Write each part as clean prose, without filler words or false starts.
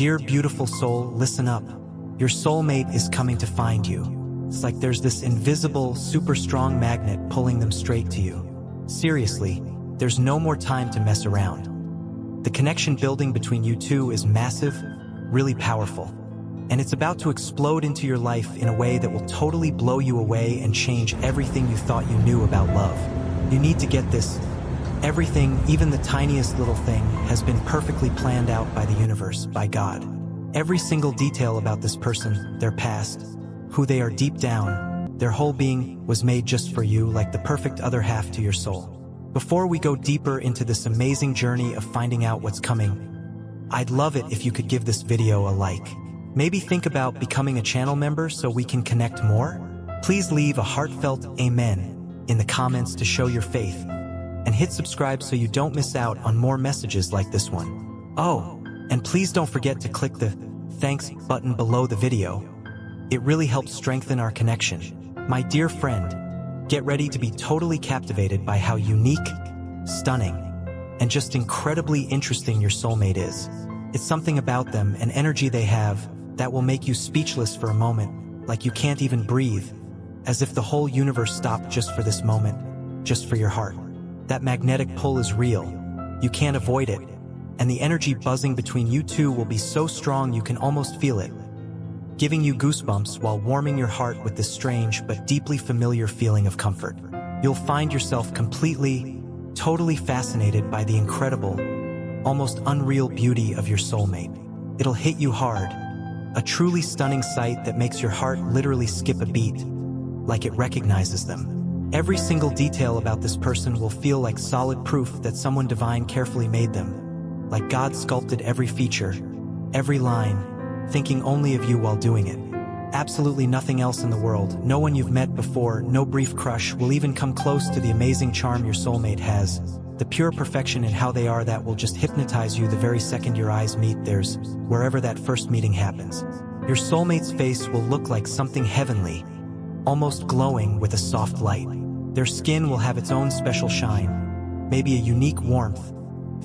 Dear beautiful soul, listen up. Your soulmate is coming to find you. It's like there's this invisible, super strong magnet pulling them straight to you. Seriously, there's no more time to mess around. The connection building between you two is massive, really powerful, and it's about to explode into your life in a way that will totally blow you away and change everything you thought you knew about love. You need to get this. Everything, even the tiniest little thing, has been perfectly planned out by the universe, by God. Every single detail about this person, their past, who they are deep down, their whole being was made just for you, like the perfect other half to your soul. Before we go deeper into this amazing journey of finding out what's coming, I'd love it if you could give this video a like. Maybe think about becoming a channel member so we can connect more? Please leave a heartfelt amen in the comments to show your faith, and hit subscribe so you don't miss out on more messages like this one. Oh, and please don't forget to click the thanks button below the video. It really helps strengthen our connection. My dear friend, get ready to be totally captivated by how unique, stunning, and just incredibly interesting your soulmate is. It's something about them, an energy they have, that will make you speechless for a moment, like you can't even breathe, as if the whole universe stopped just for this moment, just for your heart. That magnetic pull is real. You can't avoid it, and the energy buzzing between you two will be so strong you can almost feel it, giving you goosebumps while warming your heart with this strange but deeply familiar feeling of comfort. You'll find yourself completely, totally fascinated by the incredible, almost unreal beauty of your soulmate. It'll hit you hard, a truly stunning sight that makes your heart literally skip a beat, like it recognizes them. Every single detail about this person will feel like solid proof that someone divine carefully made them, like God sculpted every feature, every line, thinking only of you while doing it. Absolutely nothing else in the world, no one you've met before, no brief crush will even come close to the amazing charm your soulmate has, the pure perfection in how they are that will just hypnotize you the very second your eyes meet theirs, wherever that first meeting happens. Your soulmate's face will look like something heavenly, almost glowing with a soft light. Their skin will have its own special shine, maybe a unique warmth,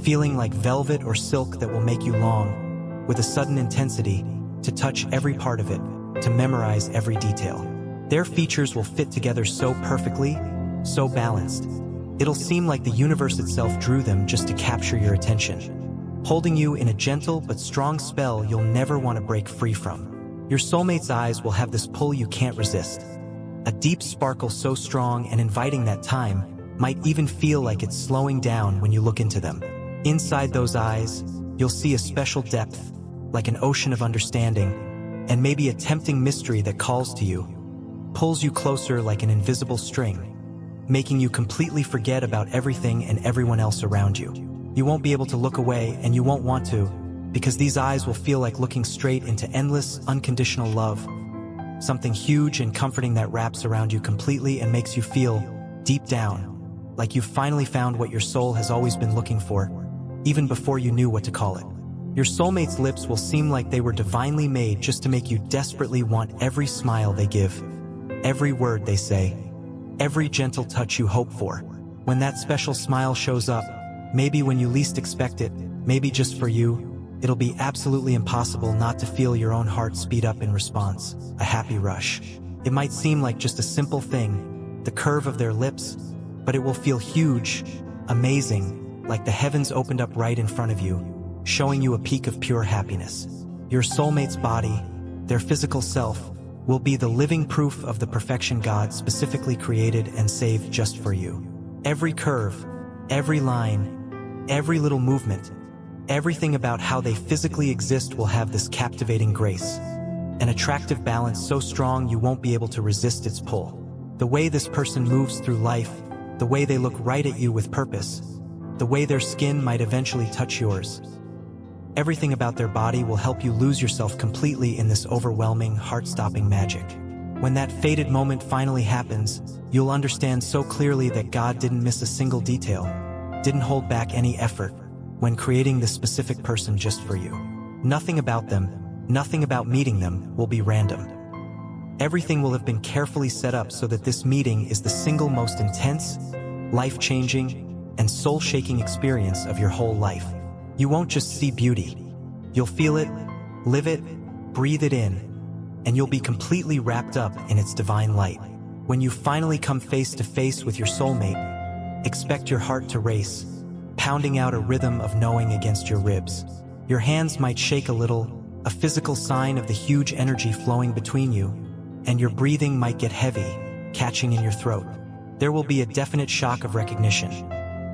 feeling like velvet or silk that will make you long, with a sudden intensity, to touch every part of it, to memorize every detail. Their features will fit together so perfectly, so balanced. It'll seem like the universe itself drew them just to capture your attention, holding you in a gentle but strong spell you'll never want to break free from. Your soulmate's eyes will have this pull you can't resist, a deep sparkle so strong and inviting that time might even feel like it's slowing down when you look into them. Inside those eyes, you'll see a special depth, like an ocean of understanding, and maybe a tempting mystery that calls to you, pulls you closer like an invisible string, making you completely forget about everything and everyone else around you. You won't be able to look away, and you won't want to, because these eyes will feel like looking straight into endless, unconditional love, something huge and comforting that wraps around you completely and makes you feel, deep down, like you've finally found what your soul has always been looking for, even before you knew what to call it. Your soulmate's lips will seem like they were divinely made just to make you desperately want every smile they give, every word they say, every gentle touch you hope for. When that special smile shows up, maybe when you least expect it, maybe just for you, it'll be absolutely impossible not to feel your own heart speed up in response, a happy rush. It might seem like just a simple thing, the curve of their lips, but it will feel huge, amazing, like the heavens opened up right in front of you, showing you a peak of pure happiness. Your soulmate's body, their physical self, will be the living proof of the perfection God specifically created and saved just for you. Every curve, every line, every little movement, everything about how they physically exist will have this captivating grace, an attractive balance so strong you won't be able to resist its pull. The way this person moves through life, the way they look right at you with purpose, the way their skin might eventually touch yours. Everything about their body will help you lose yourself completely in this overwhelming, heart-stopping magic. When that fated moment finally happens, you'll understand so clearly that God didn't miss a single detail, didn't hold back any effort, when creating this specific person just for you. Nothing about them, nothing about meeting them, will be random. Everything will have been carefully set up so that this meeting is the single most intense, life-changing, and soul-shaking experience of your whole life. You won't just see beauty. You'll feel it, Live it, breathe it in, and you'll be completely wrapped up in its divine light. When you finally come face to face with your soulmate, expect your heart to race, pounding out a rhythm of knowing against your ribs. Your hands might shake a little, a physical sign of the huge energy flowing between you, and your breathing might get heavy, catching in your throat. There will be a definite shock of recognition,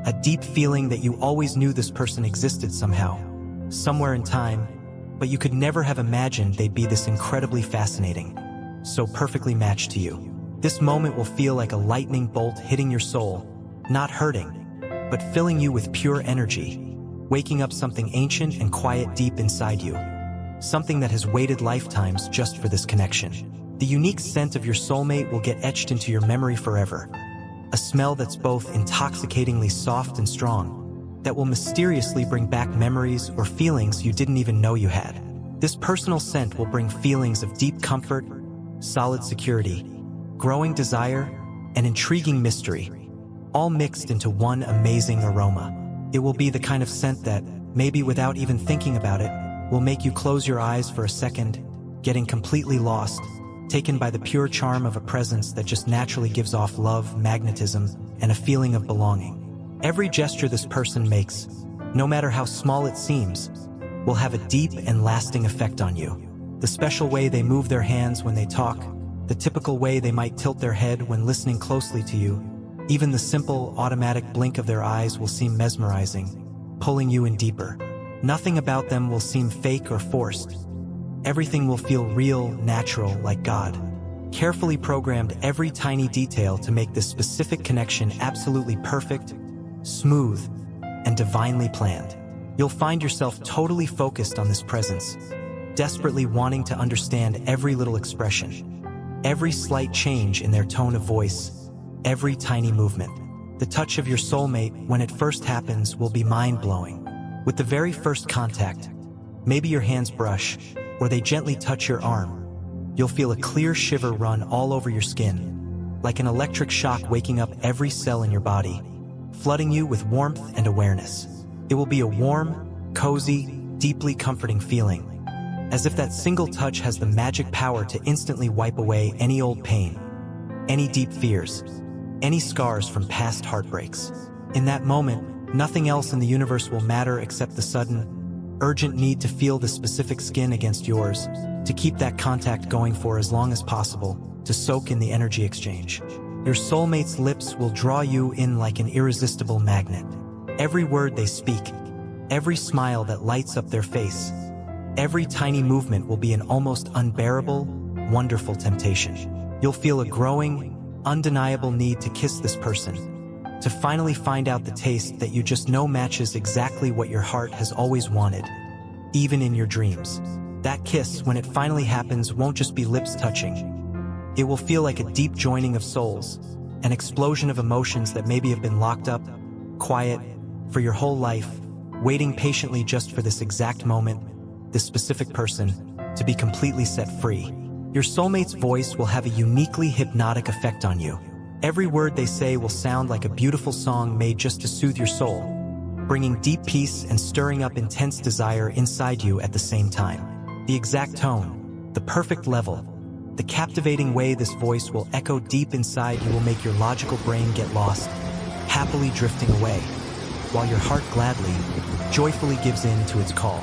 a deep feeling that you always knew this person existed somehow, somewhere in time, but you could never have imagined they'd be this incredibly fascinating, so perfectly matched to you. This moment will feel like a lightning bolt hitting your soul, not hurting, but filling you with pure energy, waking up something ancient and quiet deep inside you, something that has waited lifetimes just for this connection. The unique scent of your soulmate will get etched into your memory forever, a smell that's both intoxicatingly soft and strong, that will mysteriously bring back memories or feelings you didn't even know you had. This personal scent will bring feelings of deep comfort, solid security, growing desire, and intriguing mystery, all mixed into one amazing aroma. It will be the kind of scent that, maybe without even thinking about it, will make you close your eyes for a second, getting completely lost, taken by the pure charm of a presence that just naturally gives off love, magnetism, and a feeling of belonging. Every gesture this person makes, no matter how small it seems, will have a deep and lasting effect on you. The special way they move their hands when they talk, the typical way they might tilt their head when listening closely to you, even the simple, automatic blink of their eyes will seem mesmerizing, pulling you in deeper. Nothing about them will seem fake or forced. Everything will feel real, natural, like God carefully programmed every tiny detail to make this specific connection absolutely perfect, smooth, and divinely planned. You'll find yourself totally focused on this presence, desperately wanting to understand every little expression, every slight change in their tone of voice, every tiny movement. The touch of your soulmate, when it first happens, will be mind-blowing. With the very first contact, maybe your hands brush, or they gently touch your arm, you'll feel a clear shiver run all over your skin, like an electric shock waking up every cell in your body, flooding you with warmth and awareness. It will be a warm, cozy, deeply comforting feeling, as if that single touch has the magic power to instantly wipe away any old pain, any deep fears, any scars from past heartbreaks. In that moment, nothing else in the universe will matter except the sudden, urgent need to feel the specific skin against yours, to keep that contact going for as long as possible, to soak in the energy exchange. Your soulmate's lips will draw you in like an irresistible magnet. Every word they speak, every smile that lights up their face, every tiny movement will be an almost unbearable, wonderful temptation. You'll feel a growing, undeniable need to kiss this person, to finally find out the taste that you just know matches exactly what your heart has always wanted, even in your dreams. That kiss, when it finally happens, won't just be lips touching. It will feel like a deep joining of souls, an explosion of emotions that maybe have been locked up, quiet, for your whole life, waiting patiently just for this exact moment, this specific person, to be completely set free. Your soulmate's voice will have a uniquely hypnotic effect on you. Every word they say will sound like a beautiful song made just to soothe your soul, bringing deep peace and stirring up intense desire inside you at the same time. The exact tone, the perfect level, the captivating way this voice will echo deep inside you will make your logical brain get lost, happily drifting away, while your heart gladly, joyfully gives in to its call.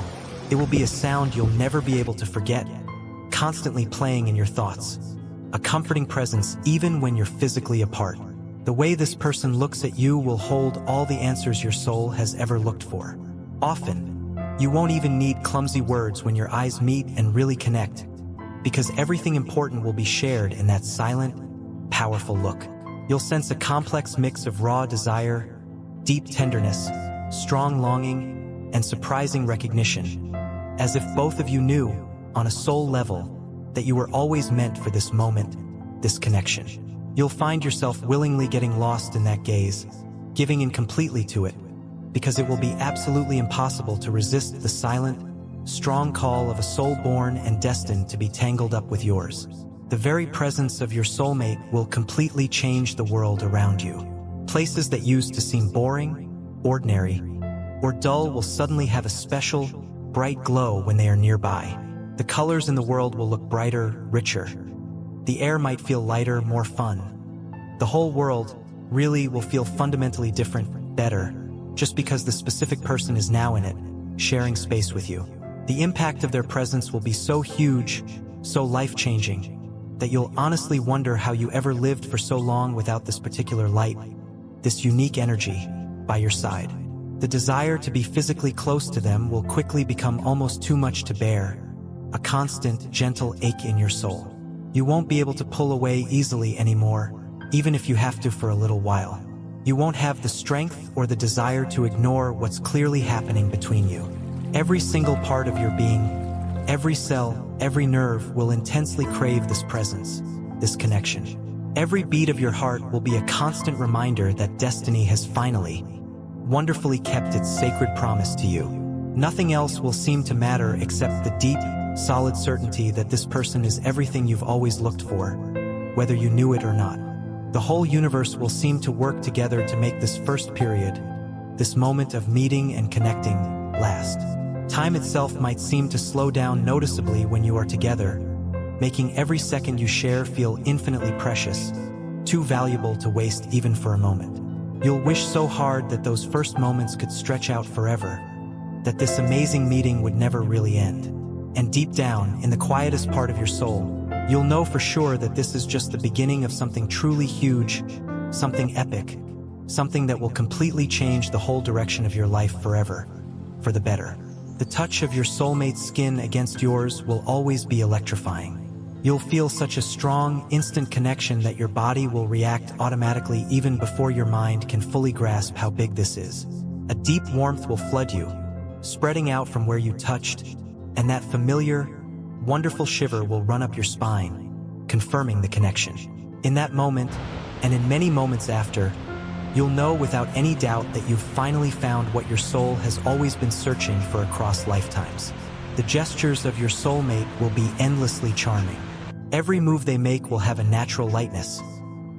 It will be a sound you'll never be able to forget, constantly playing in your thoughts, a comforting presence even when you're physically apart. The way this person looks at you will hold all the answers your soul has ever looked for. Often, you won't even need clumsy words when your eyes meet and really connect, because everything important will be shared in that silent, powerful look. You'll sense a complex mix of raw desire, deep tenderness, strong longing, and surprising recognition, as if both of you knew, on a soul level, that you were always meant for this moment, this connection. You'll find yourself willingly getting lost in that gaze, giving in completely to it, because it will be absolutely impossible to resist the silent, strong call of a soul born and destined to be tangled up with yours. The very presence of your soulmate will completely change the world around you. Places that used to seem boring, ordinary, or dull will suddenly have a special, bright glow when they are nearby. The colors in the world will look brighter, richer. The air might feel lighter, more fun. The whole world really will feel fundamentally different, better, just because the specific person is now in it, sharing space with you. The impact of their presence will be so huge, so life-changing, that you'll honestly wonder how you ever lived for so long without this particular light, this unique energy, by your side. The desire to be physically close to them will quickly become almost too much to bear, a constant, gentle ache in your soul. You won't be able to pull away easily anymore, even if you have to for a little while. You won't have the strength or the desire to ignore what's clearly happening between you. Every single part of your being, every cell, every nerve will intensely crave this presence, this connection. Every beat of your heart will be a constant reminder that destiny has finally, wonderfully kept its sacred promise to you. Nothing else will seem to matter except the deep, solid certainty that this person is everything you've always looked for, whether you knew it or not. The whole universe will seem to work together to make this first period, this moment of meeting and connecting, last. Time itself might seem to slow down noticeably when you are together, making every second you share feel infinitely precious, too valuable to waste even for a moment. You'll wish so hard that those first moments could stretch out forever, that this amazing meeting would never really end. And deep down, in the quietest part of your soul, you'll know for sure that this is just the beginning of something truly huge, something epic, something that will completely change the whole direction of your life forever, for the better. The touch of your soulmate's skin against yours will always be electrifying. You'll feel such a strong, instant connection that your body will react automatically even before your mind can fully grasp how big this is. A deep warmth will flood you, spreading out from where you touched, and that familiar, wonderful shiver will run up your spine, confirming the connection. In that moment, and in many moments after, you'll know without any doubt that you've finally found what your soul has always been searching for across lifetimes. The gestures of your soulmate will be endlessly charming. Every move they make will have a natural lightness,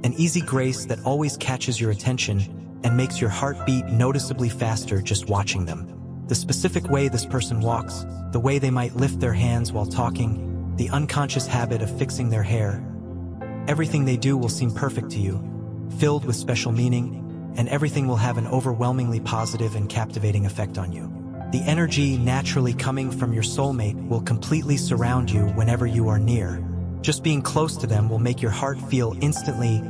an easy grace that always catches your attention and makes your heart beat noticeably faster just watching them. The specific way this person walks, the way they might lift their hands while talking, the unconscious habit of fixing their hair, everything they do will seem perfect to you, filled with special meaning, and everything will have an overwhelmingly positive and captivating effect on you. The energy naturally coming from your soulmate will completely surround you whenever you are near. Just being close to them will make your heart feel instantly,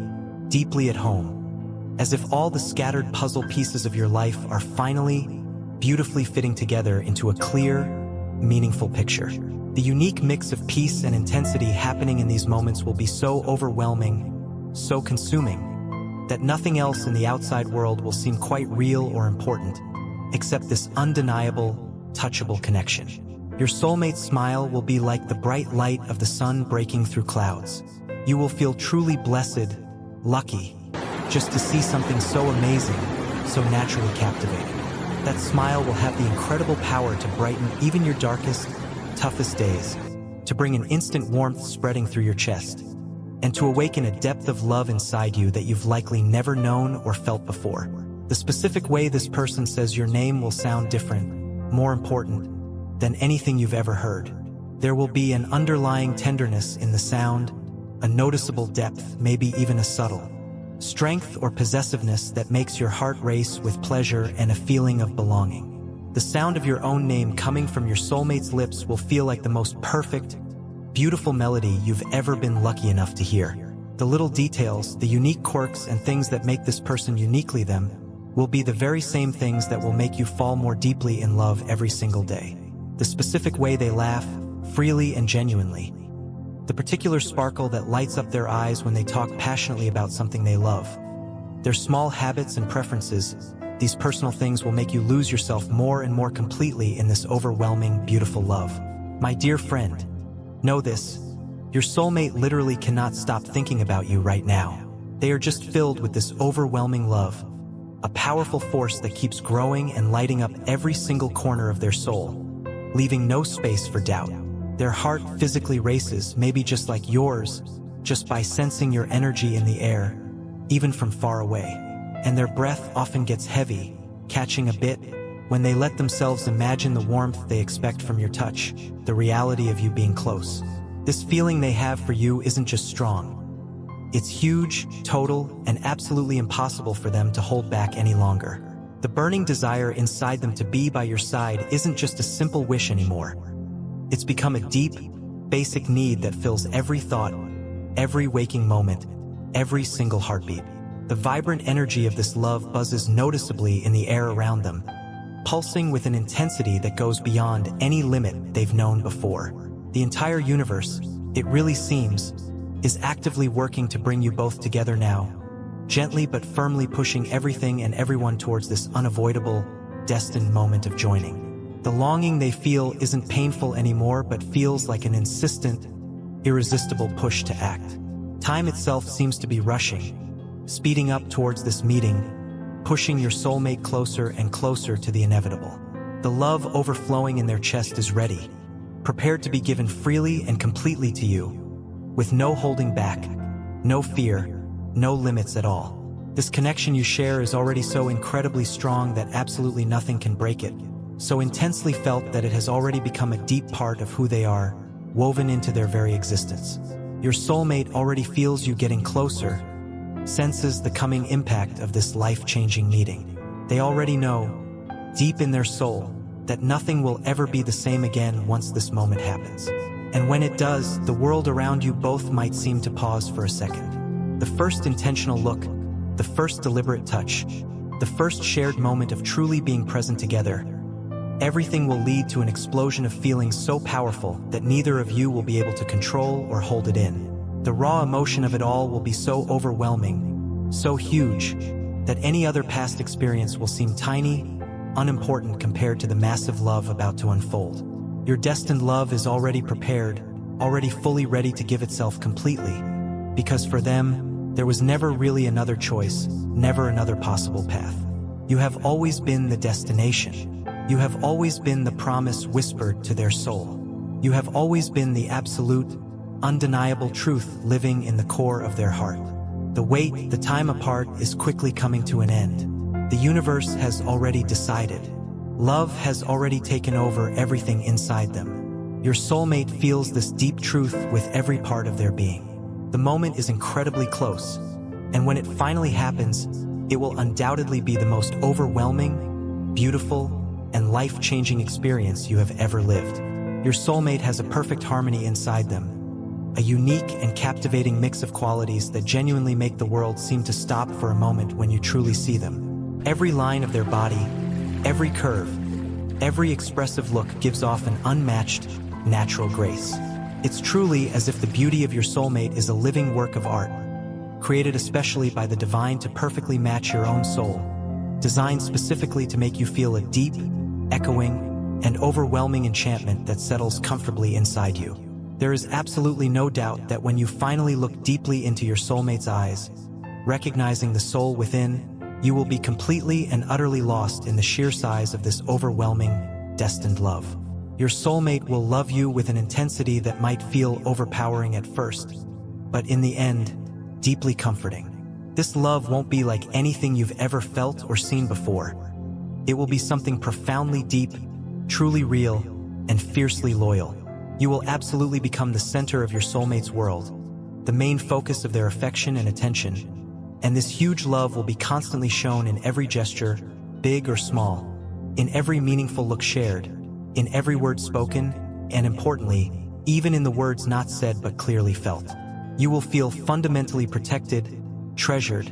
deeply at home, as if all the scattered puzzle pieces of your life are finally, beautifully fitting together into a clear, meaningful picture. The unique mix of peace and intensity happening in these moments will be so overwhelming, so consuming, that nothing else in the outside world will seem quite real or important, except this undeniable, touchable connection. Your soulmate's smile will be like the bright light of the sun breaking through clouds. You will feel truly blessed, lucky, just to see something so amazing, so naturally captivating. That smile will have the incredible power to brighten even your darkest, toughest days, to bring an instant warmth spreading through your chest, and to awaken a depth of love inside you that you've likely never known or felt before. The specific way this person says your name will sound different, more important, than anything you've ever heard. There will be an underlying tenderness in the sound, a noticeable depth, maybe even a subtle strength or possessiveness that makes your heart race with pleasure and a feeling of belonging. The sound of your own name coming from your soulmate's lips will feel like the most perfect, beautiful melody you've ever been lucky enough to hear. The little details, the unique quirks and things that make this person uniquely them, will be the very same things that will make you fall more deeply in love every single day. The specific way they laugh, freely and genuinely. The particular sparkle that lights up their eyes when they talk passionately about something they love. Their small habits and preferences, these personal things will make you lose yourself more and more completely in this overwhelming, beautiful love. My dear friend, know this, your soulmate literally cannot stop thinking about you right now. They are just filled with this overwhelming love, a powerful force that keeps growing and lighting up every single corner of their soul, leaving no space for doubt. Their heart physically races, maybe just like yours, just by sensing your energy in the air, even from far away. And their breath often gets heavy, catching a bit, when they let themselves imagine the warmth they expect from your touch, the reality of you being close. This feeling they have for you isn't just strong. It's huge, total, and absolutely impossible for them to hold back any longer. The burning desire inside them to be by your side isn't just a simple wish anymore. It's become a deep, basic need that fills every thought, every waking moment, every single heartbeat. The vibrant energy of this love buzzes noticeably in the air around them, pulsing with an intensity that goes beyond any limit they've known before. The entire universe, it really seems, is actively working to bring you both together now, gently but firmly pushing everything and everyone towards this unavoidable, destined moment of joining. The longing they feel isn't painful anymore but feels like an insistent, irresistible push to act. Time itself seems to be rushing, speeding up towards this meeting, pushing your soulmate closer and closer to the inevitable. The love overflowing in their chest is ready, prepared to be given freely and completely to you, with no holding back, no fear, no limits at all. This connection you share is already so incredibly strong that absolutely nothing can break it, so intensely felt that it has already become a deep part of who they are, woven into their very existence. Your soulmate already feels you getting closer, senses the coming impact of this life-changing meeting. They already know, deep in their soul, that nothing will ever be the same again once this moment happens. And when it does, the world around you both might seem to pause for a second. The first intentional look, the first deliberate touch, the first shared moment of truly being present together, everything will lead to an explosion of feelings so powerful that neither of you will be able to control or hold it in. The raw emotion of it all will be so overwhelming, so huge, that any other past experience will seem tiny, unimportant compared to the massive love about to unfold. Your destined love is already prepared, already fully ready to give itself completely, because for them, there was never really another choice, never another possible path. You have always been the destination. You have always been the promise whispered to their soul. You have always been the absolute, undeniable truth living in the core of their heart. The wait, the time apart is quickly coming to an end. The universe has already decided. Love has already taken over everything inside them. Your soulmate feels this deep truth with every part of their being. The moment is incredibly close, and when it finally happens, it will undoubtedly be the most overwhelming, beautiful, and life-changing experience you have ever lived. Your soulmate has a perfect harmony inside them, a unique and captivating mix of qualities that genuinely make the world seem to stop for a moment when you truly see them. Every line of their body, every curve, every expressive look gives off an unmatched, natural grace. It's truly as if the beauty of your soulmate is a living work of art, created especially by the divine to perfectly match your own soul, designed specifically to make you feel a deep, echoing, and overwhelming enchantment that settles comfortably inside you. There is absolutely no doubt that when you finally look deeply into your soulmate's eyes, recognizing the soul within, you will be completely and utterly lost in the sheer size of this overwhelming, destined love. Your soulmate will love you with an intensity that might feel overpowering at first, but in the end, deeply comforting. This love won't be like anything you've ever felt or seen before. It will be something profoundly deep, truly real, and fiercely loyal. You will absolutely become the center of your soulmate's world, the main focus of their affection and attention. And this huge love will be constantly shown in every gesture, big or small, in every meaningful look shared, in every word spoken, and importantly, even in the words not said but clearly felt. You will feel fundamentally protected, treasured,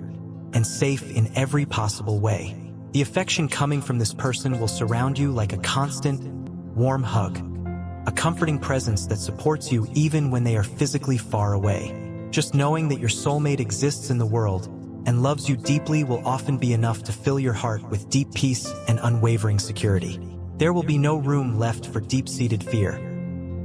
and safe in every possible way. The affection coming from this person will surround you like a constant, warm hug, a comforting presence that supports you even when they are physically far away. Just knowing that your soulmate exists in the world and loves you deeply will often be enough to fill your heart with deep peace and unwavering security. There will be no room left for deep-seated fear.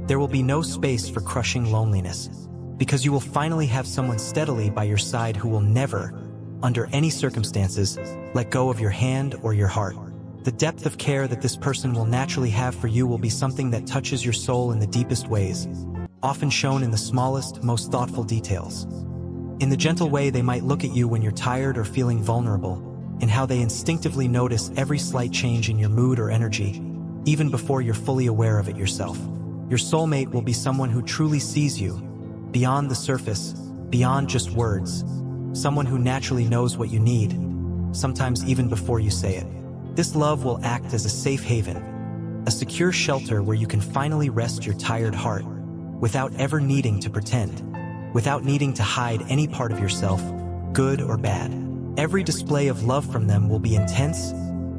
There will be no space for crushing loneliness, because you will finally have someone steadily by your side who will never, under any circumstances, let go of your hand or your heart. The depth of care that this person will naturally have for you will be something that touches your soul in the deepest ways, often shown in the smallest, most thoughtful details. In the gentle way they might look at you when you're tired or feeling vulnerable, in how they instinctively notice every slight change in your mood or energy, even before you're fully aware of it yourself. Your soulmate will be someone who truly sees you, beyond the surface, beyond just words, someone who naturally knows what you need, sometimes even before you say it. This love will act as a safe haven, a secure shelter where you can finally rest your tired heart, without ever needing to pretend, without needing to hide any part of yourself, good or bad. Every display of love from them will be intense,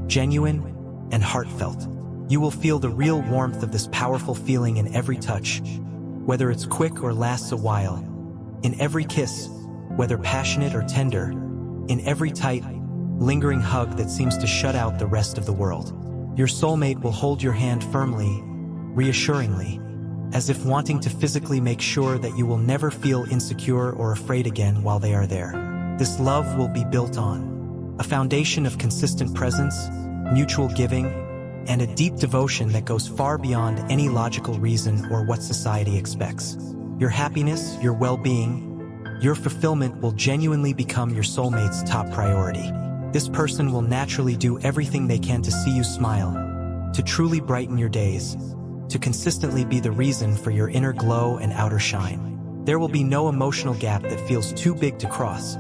genuine, and heartfelt. You will feel the real warmth of this powerful feeling in every touch, whether it's quick or lasts a while, in every kiss, whether passionate or tender, in every tight, lingering hug that seems to shut out the rest of the world. Your soulmate will hold your hand firmly, reassuringly, as if wanting to physically make sure that you will never feel insecure or afraid again while they are there. This love will be built on a foundation of consistent presence, mutual giving, and a deep devotion that goes far beyond any logical reason or what society expects. Your happiness, your well-being, your fulfillment will genuinely become your soulmate's top priority. This person will naturally do everything they can to see you smile, to truly brighten your days, to consistently be the reason for your inner glow and outer shine. There will be no emotional gap that feels too big to cross,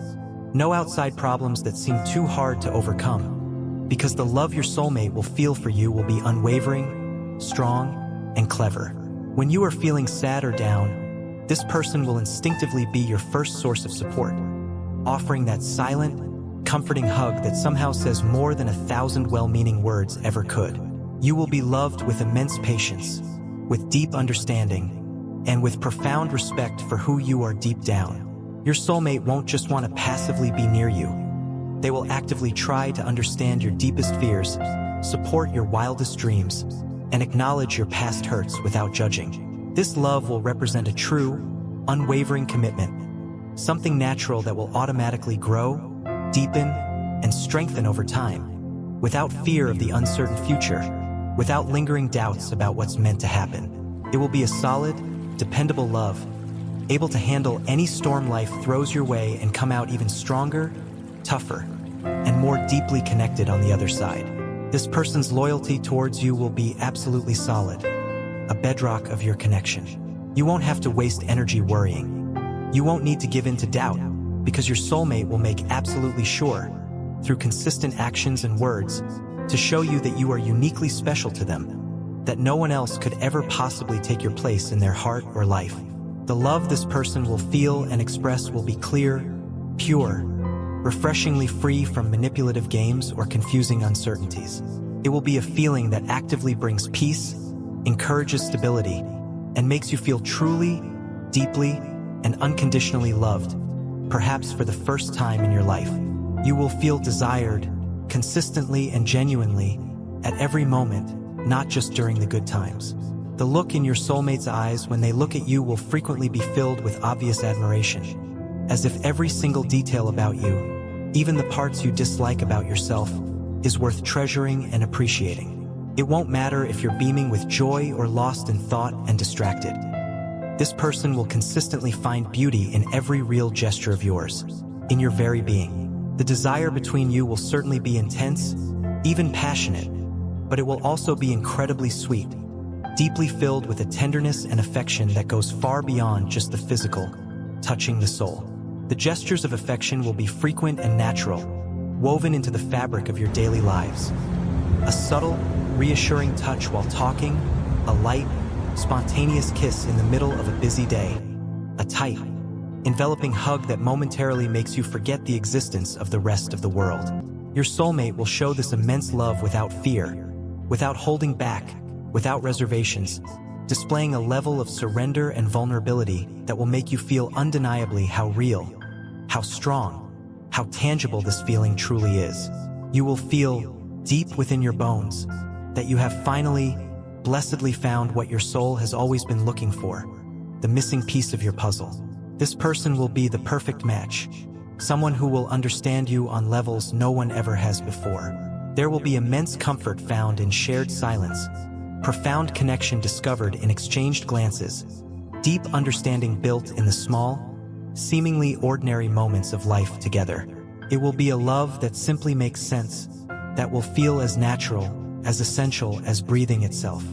no outside problems that seem too hard to overcome, because the love your soulmate will feel for you will be unwavering, strong, and clever. When you are feeling sad or down, this person will instinctively be your first source of support, offering that silent, comforting hug that somehow says more than 1,000 well-meaning words ever could. You will be loved with immense patience, with deep understanding, and with profound respect for who you are deep down. Your soulmate won't just want to passively be near you. They will actively try to understand your deepest fears, support your wildest dreams, and acknowledge your past hurts without judging. This love will represent a true, unwavering commitment, something natural that will automatically grow, deepen, and strengthen over time, without fear of the uncertain future, without lingering doubts about what's meant to happen. It will be a solid, dependable love, able to handle any storm life throws your way and come out even stronger, tougher, and more deeply connected on the other side. This person's loyalty towards you will be absolutely solid, a bedrock of your connection. You won't have to waste energy worrying. You won't need to give in to doubt, because your soulmate will make absolutely sure, through consistent actions and words, to show you that you are uniquely special to them, that no one else could ever possibly take your place in their heart or life. The love this person will feel and express will be clear, pure, refreshingly free from manipulative games or confusing uncertainties. It will be a feeling that actively brings peace, encourages stability, and makes you feel truly, deeply, and unconditionally loved, perhaps for the first time in your life. You will feel desired, consistently and genuinely, at every moment, not just during the good times. The look in your soulmate's eyes when they look at you will frequently be filled with obvious admiration, as if every single detail about you, even the parts you dislike about yourself, is worth treasuring and appreciating. It won't matter if you're beaming with joy or lost in thought and distracted. This person will consistently find beauty in every real gesture of yours, in your very being. The desire between you will certainly be intense, even passionate, but it will also be incredibly sweet, deeply filled with a tenderness and affection that goes far beyond just the physical, touching the soul. The gestures of affection will be frequent and natural, woven into the fabric of your daily lives. A subtle, reassuring touch while talking, a light, spontaneous kiss in the middle of a busy day, a tight, enveloping hug that momentarily makes you forget the existence of the rest of the world. Your soulmate will show this immense love without fear, without holding back, without reservations, displaying a level of surrender and vulnerability that will make you feel undeniably how real, how strong, how tangible this feeling truly is. You will feel, deep within your bones, that you have finally, blessedly found what your soul has always been looking for, the missing piece of your puzzle. This person will be the perfect match, someone who will understand you on levels no one ever has before. There will be immense comfort found in shared silence, profound connection discovered in exchanged glances, deep understanding built in the small, seemingly ordinary moments of life together. It will be a love that simply makes sense, that will feel as natural, as essential as breathing itself.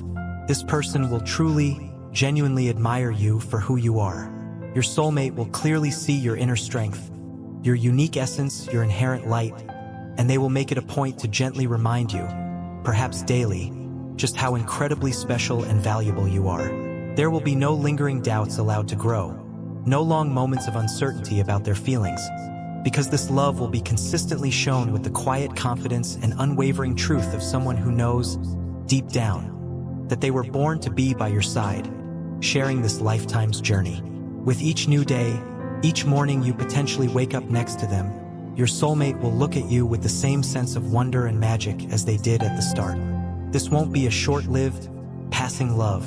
This person will truly, genuinely admire you for who you are. Your soulmate will clearly see your inner strength, your unique essence, your inherent light, and they will make it a point to gently remind you, perhaps daily, just how incredibly special and valuable you are. There will be no lingering doubts allowed to grow, no long moments of uncertainty about their feelings, because this love will be consistently shown with the quiet confidence and unwavering truth of someone who knows, deep down, that they were born to be by your side, sharing this lifetime's journey. With each new day, each morning you potentially wake up next to them, your soulmate will look at you with the same sense of wonder and magic as they did at the start. This won't be a short-lived, passing love.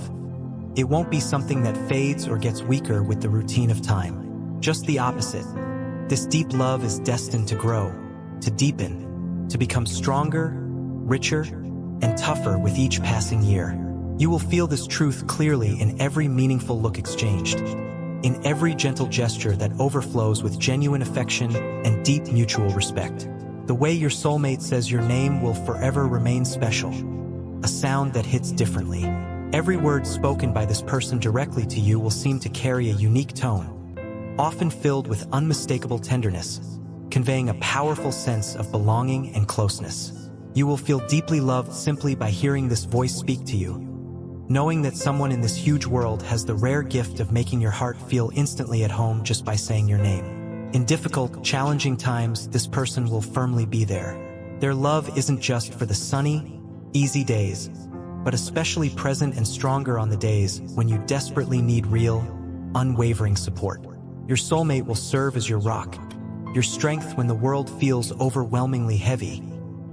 It won't be something that fades or gets weaker with the routine of time. Just the opposite. This deep love is destined to grow, to deepen, to become stronger, richer, and tougher with each passing year. You will feel this truth clearly in every meaningful look exchanged, in every gentle gesture that overflows with genuine affection and deep mutual respect. The way your soulmate says your name will forever remain special, a sound that hits differently. Every word spoken by this person directly to you will seem to carry a unique tone, often filled with unmistakable tenderness, conveying a powerful sense of belonging and closeness. You will feel deeply loved simply by hearing this voice speak to you, knowing that someone in this huge world has the rare gift of making your heart feel instantly at home just by saying your name. In difficult, challenging times, this person will firmly be there. Their love isn't just for the sunny, easy days, but especially present and stronger on the days when you desperately need real, unwavering support. Your soulmate will serve as your rock, your strength when the world feels overwhelmingly heavy,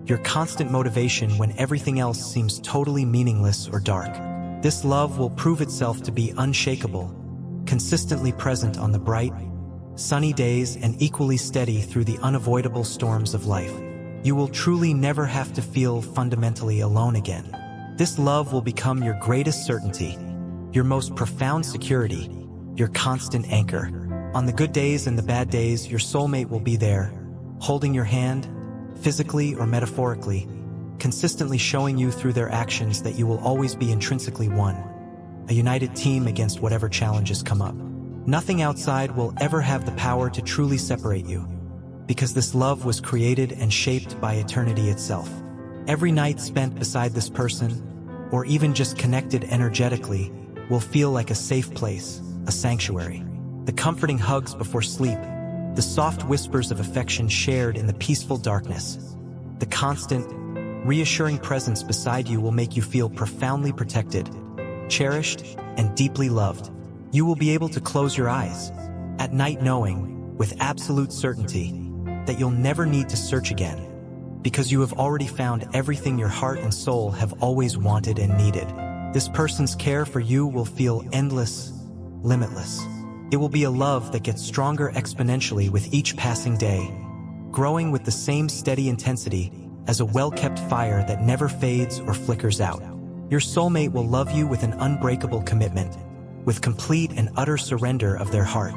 your constant motivation when everything else seems totally meaningless or dark. This love will prove itself to be unshakable, consistently present on the bright, sunny days and equally steady through the unavoidable storms of life. You will truly never have to feel fundamentally alone again. This love will become your greatest certainty, your most profound security, your constant anchor. On the good days and the bad days, your soulmate will be there, holding your hand, physically or metaphorically, consistently showing you through their actions that you will always be intrinsically one, a united team against whatever challenges come up. Nothing outside will ever have the power to truly separate you, because this love was created and shaped by eternity itself. Every night spent beside this person, or even just connected energetically, will feel like a safe place, a sanctuary. The comforting hugs before sleep, the soft whispers of affection shared in the peaceful darkness, the constant, reassuring presence beside you will make you feel profoundly protected, cherished, and deeply loved. You will be able to close your eyes at night knowing, with absolute certainty, that you'll never need to search again, because you have already found everything your heart and soul have always wanted and needed. This person's care for you will feel endless, limitless. It will be a love that gets stronger exponentially with each passing day, growing with the same steady intensity as a well-kept fire that never fades or flickers out. Your soulmate will love you with an unbreakable commitment, with complete and utter surrender of their heart,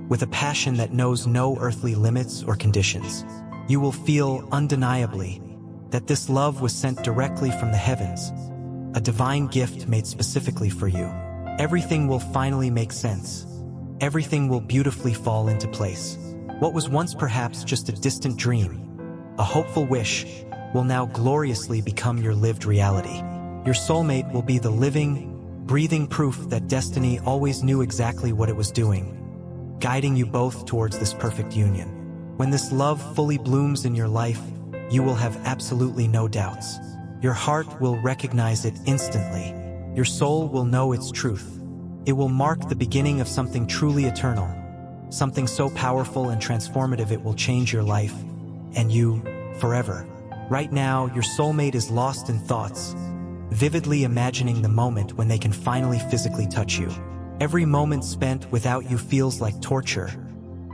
with a passion that knows no earthly limits or conditions. You will feel undeniably that this love was sent directly from the heavens, a divine gift made specifically for you. Everything will finally make sense. Everything will beautifully fall into place. What was once perhaps just a distant dream, a hopeful wish, will now gloriously become your lived reality. Your soulmate will be the living, breathing proof that destiny always knew exactly what it was doing, guiding you both towards this perfect union. When this love fully blooms in your life, you will have absolutely no doubts. Your heart will recognize it instantly. Your soul will know its truth. It will mark the beginning of something truly eternal, something so powerful and transformative it will change your life, and you, forever. Right now, your soulmate is lost in thoughts, vividly imagining the moment when they can finally physically touch you. Every moment spent without you feels like torture,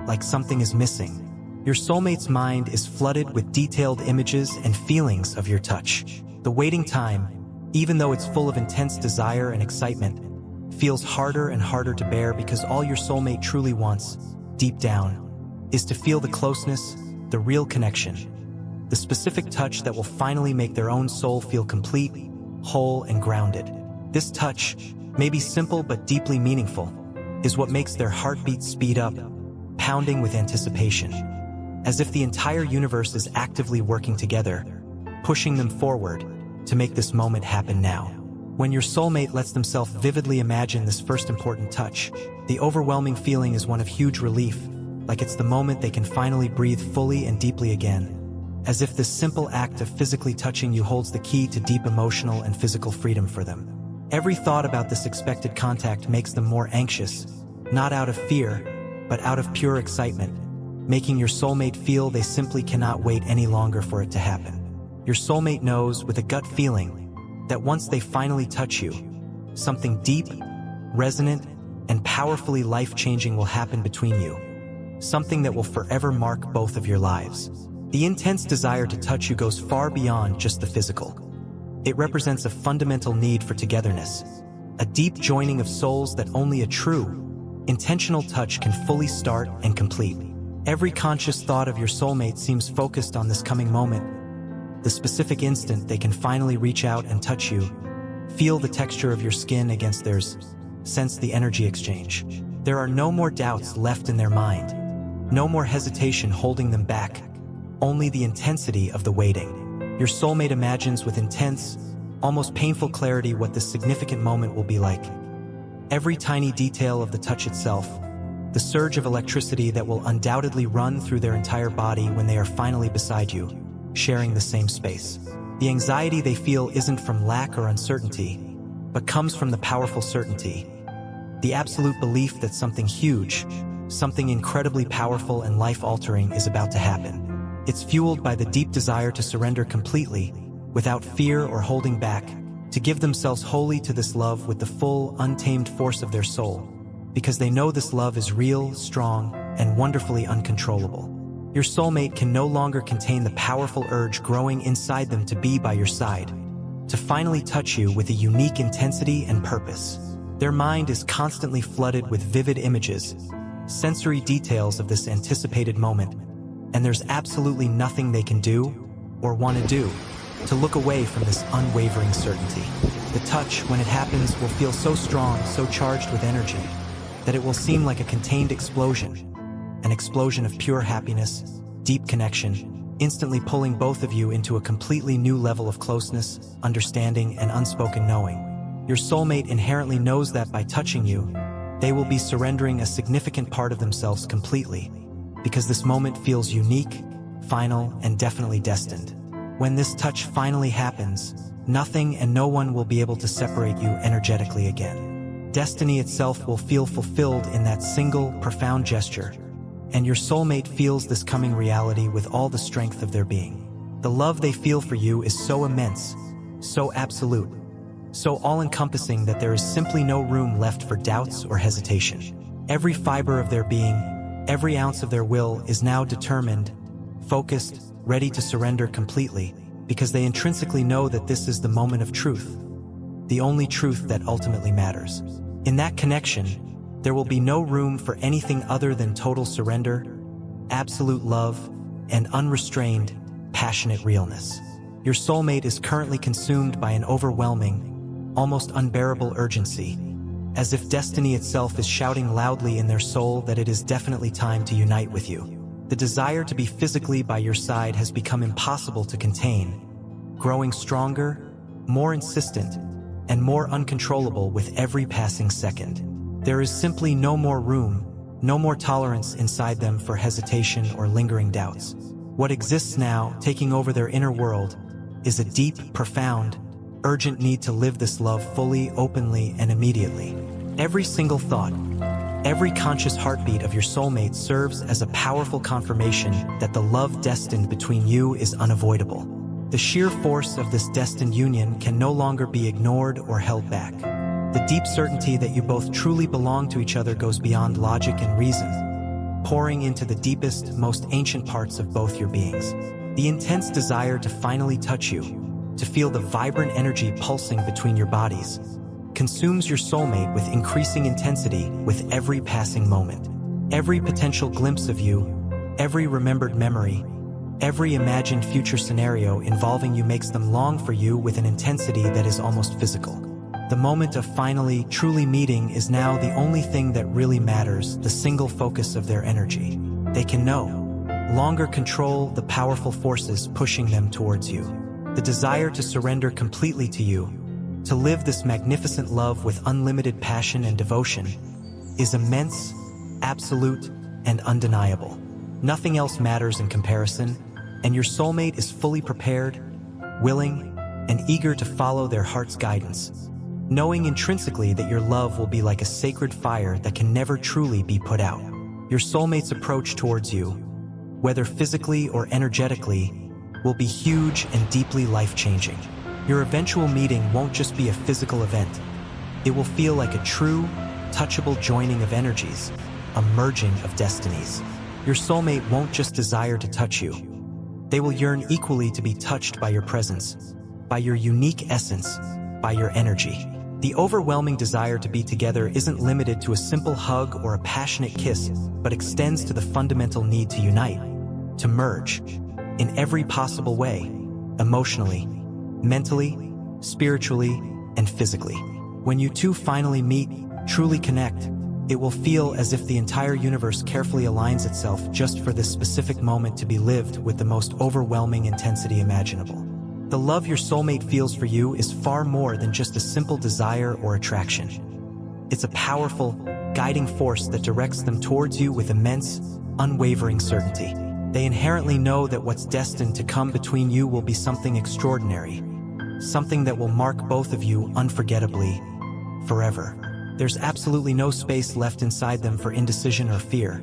like something is missing. Your soulmate's mind is flooded with detailed images and feelings of your touch. The waiting time, even though it's full of intense desire and excitement, feels harder and harder to bear because all your soulmate truly wants, deep down, is to feel the closeness, the real connection. The specific touch that will finally make their own soul feel complete, whole, and grounded. This touch, maybe simple but deeply meaningful, is what makes their heartbeat speed up, pounding with anticipation, as if the entire universe is actively working together, pushing them forward to make this moment happen now. When your soulmate lets themselves vividly imagine this first important touch, the overwhelming feeling is one of huge relief, like it's the moment they can finally breathe fully and deeply again, as if this simple act of physically touching you holds the key to deep emotional and physical freedom for them. Every thought about this expected contact makes them more anxious, not out of fear, but out of pure excitement, making your soulmate feel they simply cannot wait any longer for it to happen. Your soulmate knows with a gut feeling that once they finally touch you, something deep, resonant, and powerfully life-changing will happen between you, something that will forever mark both of your lives. The intense desire to touch you goes far beyond just the physical. It represents a fundamental need for togetherness, a deep joining of souls that only a true, intentional touch can fully start and complete. Every conscious thought of your soulmate seems focused on this coming moment, the specific instant they can finally reach out and touch you, feel the texture of your skin against theirs, sense the energy exchange. There are no more doubts left in their mind, no more hesitation holding them back, only the intensity of the waiting. Your soulmate imagines with intense, almost painful clarity what this significant moment will be like. Every tiny detail of the touch itself, the surge of electricity that will undoubtedly run through their entire body when they are finally beside you, sharing the same space. The anxiety they feel isn't from lack or uncertainty, but comes from the powerful certainty, the absolute belief that something huge, something incredibly powerful and life-altering is about to happen. It's fueled by the deep desire to surrender completely, without fear or holding back, to give themselves wholly to this love with the full, untamed force of their soul, because they know this love is real, strong, and wonderfully uncontrollable. Your soulmate can no longer contain the powerful urge growing inside them to be by your side, to finally touch you with a unique intensity and purpose. Their mind is constantly flooded with vivid images, sensory details of this anticipated moment, and there's absolutely nothing they can do, or want to do, to look away from this unwavering certainty. The touch, when it happens, will feel so strong, so charged with energy, that it will seem like a contained explosion, an explosion of pure happiness, deep connection, instantly pulling both of you into a completely new level of closeness, understanding, and unspoken knowing. Your soulmate inherently knows that by touching you, they will be surrendering a significant part of themselves completely, because this moment feels unique, final, and definitely destined. When this touch finally happens, nothing and no one will be able to separate you energetically again. Destiny itself will feel fulfilled in that single, profound gesture, and your soulmate feels this coming reality with all the strength of their being. The love they feel for you is so immense, so absolute, so all-encompassing that there is simply no room left for doubts or hesitation. Every fiber of their being, every ounce of their will is now determined, focused, ready to surrender completely, because they intrinsically know that this is the moment of truth, the only truth that ultimately matters. In that connection, there will be no room for anything other than total surrender, absolute love, and unrestrained, passionate realness. Your soulmate is currently consumed by an overwhelming, almost unbearable urgency, as if destiny itself is shouting loudly in their soul that it is definitely time to unite with you. The desire to be physically by your side has become impossible to contain, growing stronger, more insistent, and more uncontrollable with every passing second. There is simply no more room, no more tolerance inside them for hesitation or lingering doubts. What exists now, taking over their inner world, is a deep, profound, urgent need to live this love fully, openly, and immediately. Every single thought, every conscious heartbeat of your soulmate serves as a powerful confirmation that the love destined between you is unavoidable. The sheer force of this destined union can no longer be ignored or held back. The deep certainty that you both truly belong to each other goes beyond logic and reason, pouring into the deepest, most ancient parts of both your beings. The intense desire to finally touch you, to feel the vibrant energy pulsing between your bodies, consumes your soulmate with increasing intensity with every passing moment. Every potential glimpse of you, every remembered memory, Every imagined future scenario involving you makes them long for you with an intensity that is almost physical. The moment of finally, truly meeting is now the only thing that really matters, the single focus of their energy. They can no longer control the powerful forces pushing them towards you. The desire to surrender completely to you, to live this magnificent love with unlimited passion and devotion, is immense, absolute, and undeniable. Nothing else matters in comparison, and your soulmate is fully prepared, willing, and eager to follow their heart's guidance, knowing intrinsically that your love will be like a sacred fire that can never truly be put out. Your soulmate's approach towards you, whether physically or energetically, will be huge and deeply life-changing. Your eventual meeting won't just be a physical event. It will feel like a true, touchable joining of energies, a merging of destinies. Your soulmate won't just desire to touch you. They will yearn equally to be touched by your presence, by your unique essence, by your energy. The overwhelming desire to be together isn't limited to a simple hug or a passionate kiss, but extends to the fundamental need to unite, to merge, in every possible way, emotionally, mentally, spiritually, and physically. When you two finally meet, truly connect, it will feel as if the entire universe carefully aligns itself just for this specific moment to be lived with the most overwhelming intensity imaginable. The love your soulmate feels for you is far more than just a simple desire or attraction. It's a powerful, guiding force that directs them towards you with immense, unwavering certainty. They inherently know that what's destined to come between you will be something extraordinary, something that will mark both of you unforgettably, forever. There's absolutely no space left inside them for indecision or fear.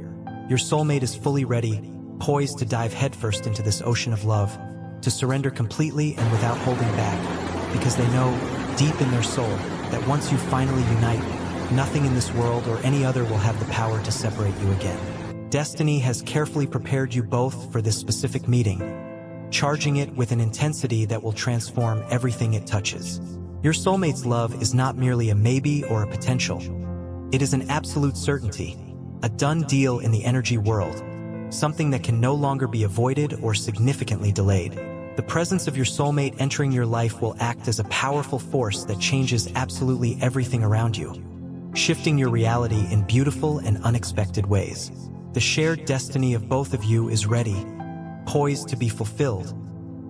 Your soulmate is fully ready, poised to dive headfirst into this ocean of love, to surrender completely and without holding back, because they know, deep in their soul, that once you finally unite, nothing in this world or any other will have the power to separate you again. Destiny has carefully prepared you both for this specific meeting, charging it with an intensity that will transform everything it touches. Your soulmate's love is not merely a maybe or a potential. It is an absolute certainty, a done deal in the energy world, something that can no longer be avoided or significantly delayed. The presence of your soulmate entering your life will act as a powerful force that changes absolutely everything around you, shifting your reality in beautiful and unexpected ways. The shared destiny of both of you is ready, poised to be fulfilled,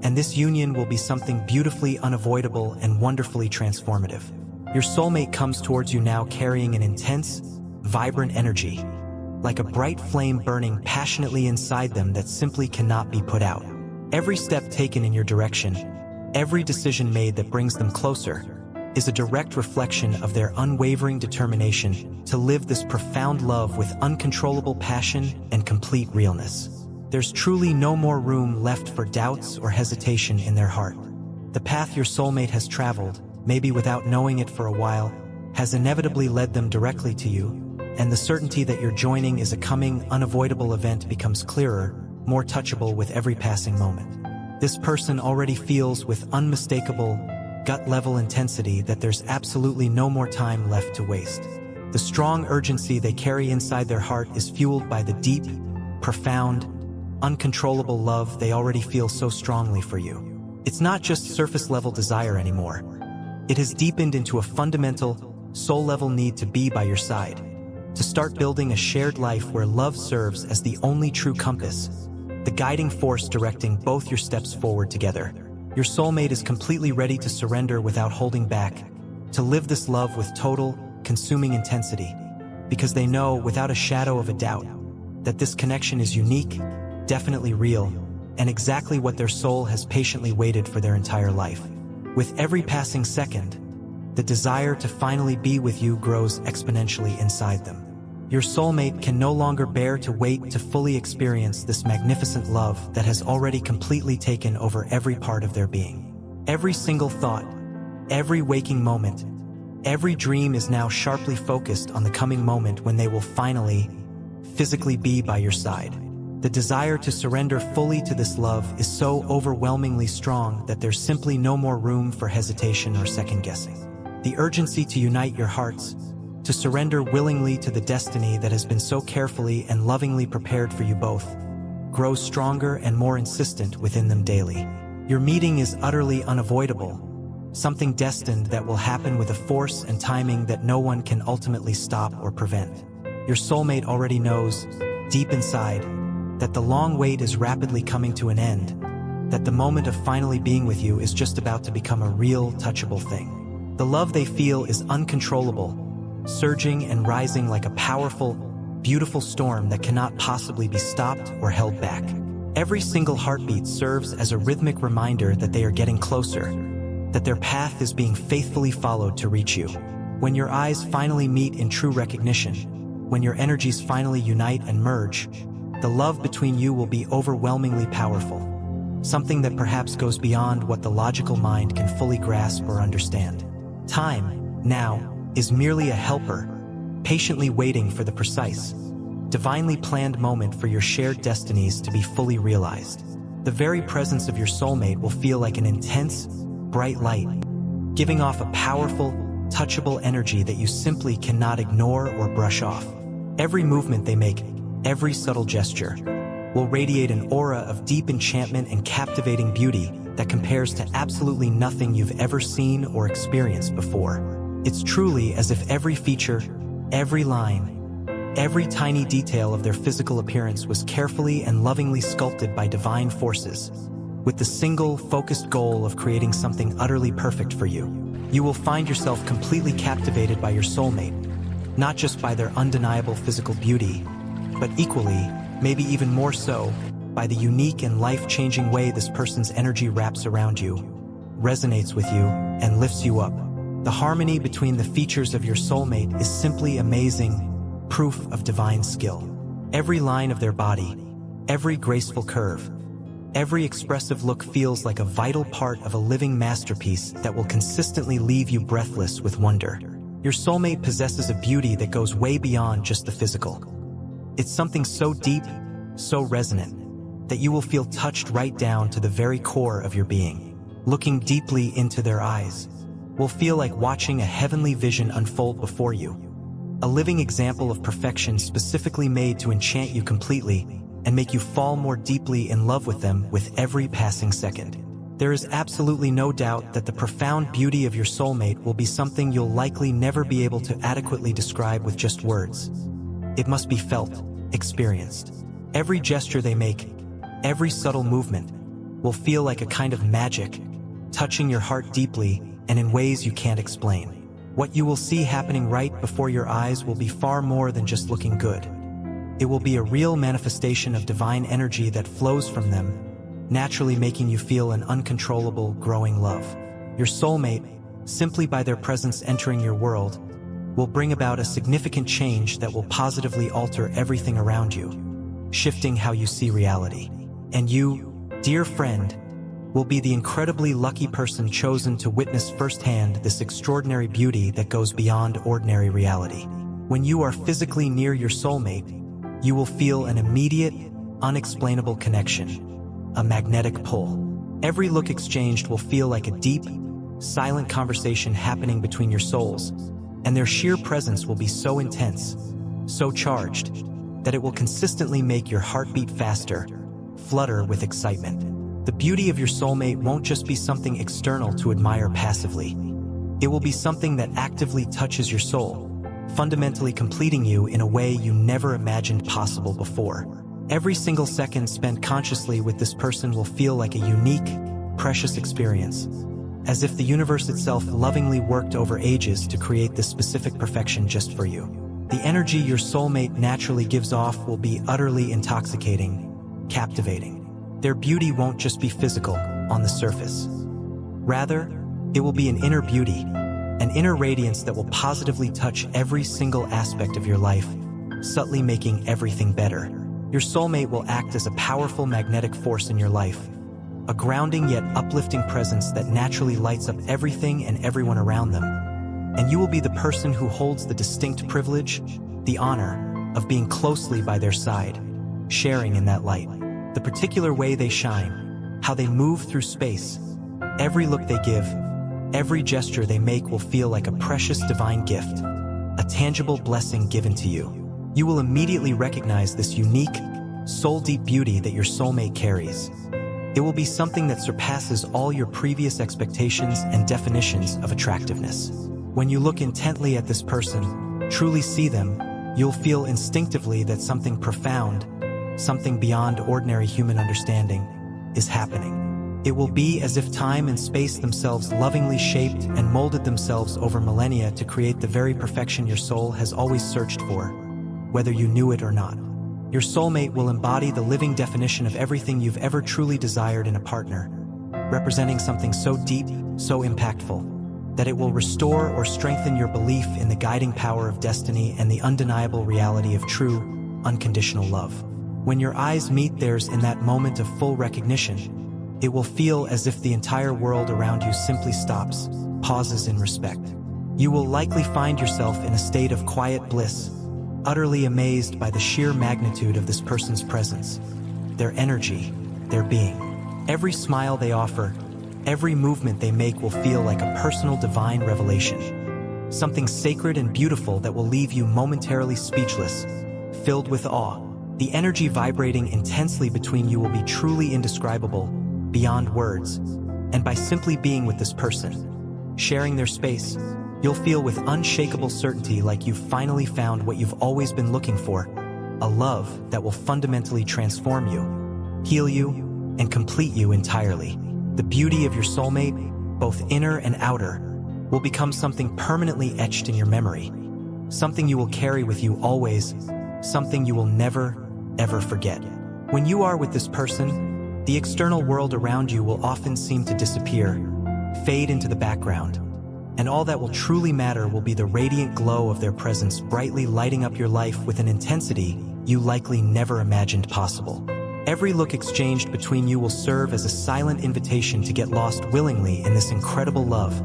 and this union will be something beautifully unavoidable and wonderfully transformative. Your soulmate comes towards you now carrying an intense, vibrant energy, like a bright flame burning passionately inside them that simply cannot be put out. Every step taken in your direction, every decision made that brings them closer, is a direct reflection of their unwavering determination to live this profound love with uncontrollable passion and complete realness. There's truly no more room left for doubts or hesitation in their heart. The path your soulmate has traveled, maybe without knowing it for a while, has inevitably led them directly to you, and the certainty that your joining is a coming, unavoidable event becomes clearer, more touchable with every passing moment. This person already feels with unmistakable, gut-level intensity that there's absolutely no more time left to waste. The strong urgency they carry inside their heart is fueled by the deep, profound, uncontrollable love they already feel so strongly for you. It's not just surface-level desire anymore. It has deepened into a fundamental, soul-level need to be by your side, to start building a shared life where love serves as the only true compass, the guiding force directing both your steps forward together. Your soulmate is completely ready to surrender without holding back, to live this love with total, consuming intensity, because they know, without a shadow of a doubt, that this connection is unique, definitely real, and exactly what their soul has patiently waited for their entire life. With every passing second, the desire to finally be with you grows exponentially inside them. Your soulmate can no longer bear to wait to fully experience this magnificent love that has already completely taken over every part of their being. Every single thought, every waking moment, every dream is now sharply focused on the coming moment when they will finally, physically be by your side. The desire to surrender fully to this love is so overwhelmingly strong that there's simply no more room for hesitation or second-guessing. The urgency to unite your hearts, to surrender willingly to the destiny that has been so carefully and lovingly prepared for you both, grow stronger and more insistent within them daily. Your meeting is utterly unavoidable, something destined that will happen with a force and timing that no one can ultimately stop or prevent. Your soulmate already knows, deep inside, that the long wait is rapidly coming to an end, that the moment of finally being with you is just about to become a real, touchable thing. The love they feel is uncontrollable, surging and rising like a powerful, beautiful storm that cannot possibly be stopped or held back. Every single heartbeat serves as a rhythmic reminder that they are getting closer, that their path is being faithfully followed to reach you. When your eyes finally meet in true recognition, when your energies finally unite and merge, the love between you will be overwhelmingly powerful, something that perhaps goes beyond what the logical mind can fully grasp or understand. Time, now, is merely a helper, patiently waiting for the precise, divinely planned moment for your shared destinies to be fully realized. The very presence of your soulmate will feel like an intense, bright light, giving off a powerful, touchable energy that you simply cannot ignore or brush off. Every movement they make, every subtle gesture, will radiate an aura of deep enchantment and captivating beauty that compares to absolutely nothing you've ever seen or experienced before. It's truly as if every feature, every line, every tiny detail of their physical appearance was carefully and lovingly sculpted by divine forces, with the single, focused goal of creating something utterly perfect for you. You will find yourself completely captivated by your soulmate, not just by their undeniable physical beauty, but equally, maybe even more so, by the unique and life-changing way this person's energy wraps around you, resonates with you, and lifts you up. The harmony between the features of your soulmate is simply amazing, proof of divine skill. Every line of their body, every graceful curve, every expressive look feels like a vital part of a living masterpiece that will consistently leave you breathless with wonder. Your soulmate possesses a beauty that goes way beyond just the physical. It's something so deep, so resonant, that you will feel touched right down to the very core of your being. Looking deeply into their eyes will feel like watching a heavenly vision unfold before you. A living example of perfection specifically made to enchant you completely and make you fall more deeply in love with them with every passing second. There is absolutely no doubt that the profound beauty of your soulmate will be something you'll likely never be able to adequately describe with just words. It must be felt, experienced. Every gesture they make, every subtle movement, will feel like a kind of magic, touching your heart deeply and in ways you can't explain. What you will see happening right before your eyes will be far more than just looking good. It will be a real manifestation of divine energy that flows from them, naturally making you feel an uncontrollable, growing love. Your soulmate, simply by their presence entering your world, will bring about a significant change that will positively alter everything around you, shifting how you see reality. And you, dear friend, will be the incredibly lucky person chosen to witness firsthand this extraordinary beauty that goes beyond ordinary reality. When you are physically near your soulmate, you will feel an immediate, unexplainable connection, a magnetic pull. Every look exchanged will feel like a deep, silent conversation happening between your souls, and their sheer presence will be so intense, so charged, that it will consistently make your heart beat faster, flutter with excitement. The beauty of your soulmate won't just be something external to admire passively. It will be something that actively touches your soul, fundamentally completing you in a way you never imagined possible before. Every single second spent consciously with this person will feel like a unique, precious experience, as if the universe itself lovingly worked over ages to create this specific perfection just for you. The energy your soulmate naturally gives off will be utterly intoxicating, captivating. Their beauty won't just be physical, on the surface. Rather, it will be an inner beauty, an inner radiance that will positively touch every single aspect of your life, subtly making everything better. Your soulmate will act as a powerful magnetic force in your life, a grounding yet uplifting presence that naturally lights up everything and everyone around them. And you will be the person who holds the distinct privilege, the honor, of being closely by their side, sharing in that light. The particular way they shine, how they move through space, every look they give, every gesture they make will feel like a precious divine gift, a tangible blessing given to you. You will immediately recognize this unique, soul-deep beauty that your soulmate carries. It will be something that surpasses all your previous expectations and definitions of attractiveness. When you look intently at this person, truly see them, you'll feel instinctively that something profound, something beyond ordinary human understanding, is happening. It will be as if time and space themselves lovingly shaped and molded themselves over millennia to create the very perfection your soul has always searched for, whether you knew it or not. Your soulmate will embody the living definition of everything you've ever truly desired in a partner, representing something so deep, so impactful, that it will restore or strengthen your belief in the guiding power of destiny and the undeniable reality of true, unconditional love. When your eyes meet theirs in that moment of full recognition, it will feel as if the entire world around you simply stops, pauses in respect. You will likely find yourself in a state of quiet bliss, utterly amazed by the sheer magnitude of this person's presence, their energy, their being. Every smile they offer, every movement they make will feel like a personal divine revelation, something sacred and beautiful that will leave you momentarily speechless, filled with awe. The energy vibrating intensely between you will be truly indescribable, beyond words, and by simply being with this person, sharing their space, you'll feel with unshakable certainty like you've finally found what you've always been looking for, a love that will fundamentally transform you, heal you, and complete you entirely. The beauty of your soulmate, both inner and outer, will become something permanently etched in your memory, something you will carry with you always, something you will never, ever forget. When you are with this person, the external world around you will often seem to disappear, fade into the background, and all that will truly matter will be the radiant glow of their presence brightly lighting up your life with an intensity you likely never imagined possible. Every look exchanged between you will serve as a silent invitation to get lost willingly in this incredible love,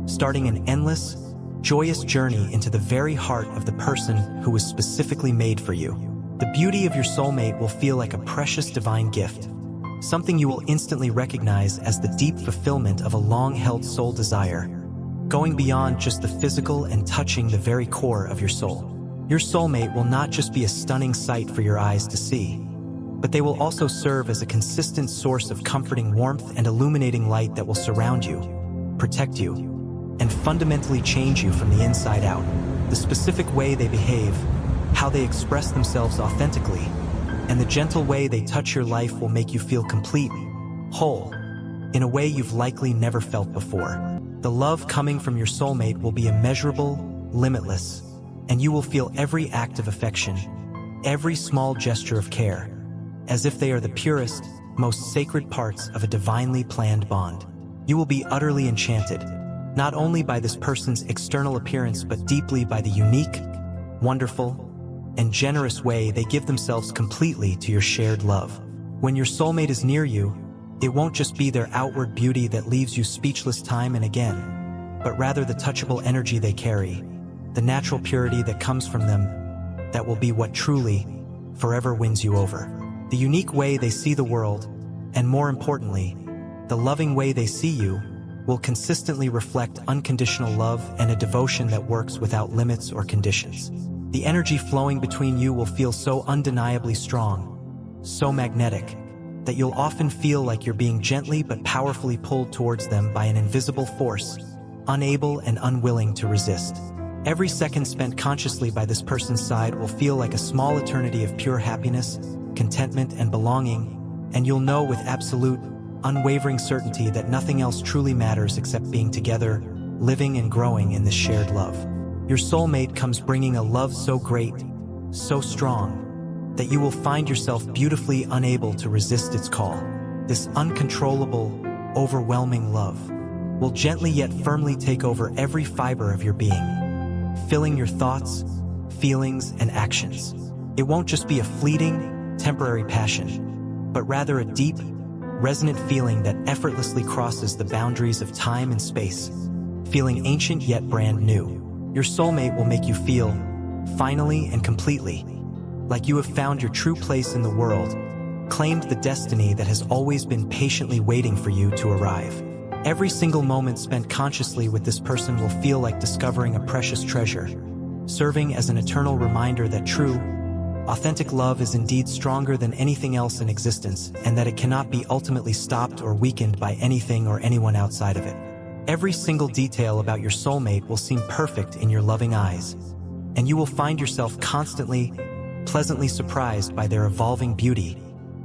starting an endless, joyous journey into the very heart of the person who was specifically made for you. The beauty of your soulmate will feel like a precious divine gift, something you will instantly recognize as the deep fulfillment of a long-held soul desire, going beyond just the physical and touching the very core of your soul. Your soulmate will not just be a stunning sight for your eyes to see, but they will also serve as a consistent source of comforting warmth and illuminating light that will surround you, protect you, and fundamentally change you from the inside out. The specific way they behave, how they express themselves authentically, and the gentle way they touch your life will make you feel complete, whole, in a way you've likely never felt before. The love coming from your soulmate will be immeasurable, limitless, and you will feel every act of affection, every small gesture of care, as if they are the purest, most sacred parts of a divinely planned bond. You will be utterly enchanted, not only by this person's external appearance but deeply by the unique, wonderful, and generous way they give themselves completely to your shared love. When your soulmate is near you, it won't just be their outward beauty that leaves you speechless time and again, but rather the touchable energy they carry, the natural purity that comes from them, that will be what truly, forever wins you over. The unique way they see the world, and more importantly, the loving way they see you, will consistently reflect unconditional love and a devotion that works without limits or conditions. The energy flowing between you will feel so undeniably strong, so magnetic, that you'll often feel like you're being gently but powerfully pulled towards them by an invisible force, unable and unwilling to resist. Every second spent consciously by this person's side will feel like a small eternity of pure happiness, contentment, and belonging, and you'll know with absolute, unwavering certainty that nothing else truly matters except being together, living and growing in this shared love. Your soulmate comes bringing a love so great, so strong, that you will find yourself beautifully unable to resist its call. This uncontrollable, overwhelming love will gently yet firmly take over every fiber of your being, filling your thoughts, feelings, and actions. It won't just be a fleeting, temporary passion, but rather a deep, resonant feeling that effortlessly crosses the boundaries of time and space, feeling ancient yet brand new. Your soulmate will make you feel, finally and completely, like you have found your true place in the world, claimed the destiny that has always been patiently waiting for you to arrive. Every single moment spent consciously with this person will feel like discovering a precious treasure, serving as an eternal reminder that true, Authentic love is indeed stronger than anything else in existence, and that it cannot be ultimately stopped or weakened by anything or anyone outside of it. Every single detail about your soulmate will seem perfect in your loving eyes, and you will find yourself constantly, pleasantly surprised by their evolving beauty,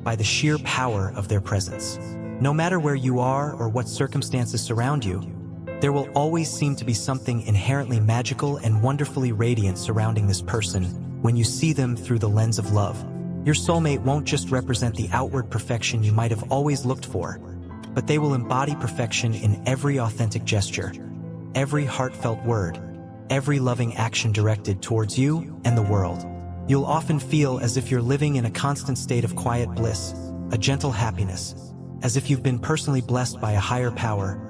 by the sheer power of their presence. No matter where you are or what circumstances surround you, there will always seem to be something inherently magical and wonderfully radiant surrounding this person when you see them through the lens of love. Your soulmate won't just represent the outward perfection you might have always looked for, but they will embody perfection in every authentic gesture, every heartfelt word, every loving action directed towards you and the world. You'll often feel as if you're living in a constant state of quiet bliss, a gentle happiness, as if you've been personally blessed by a higher power,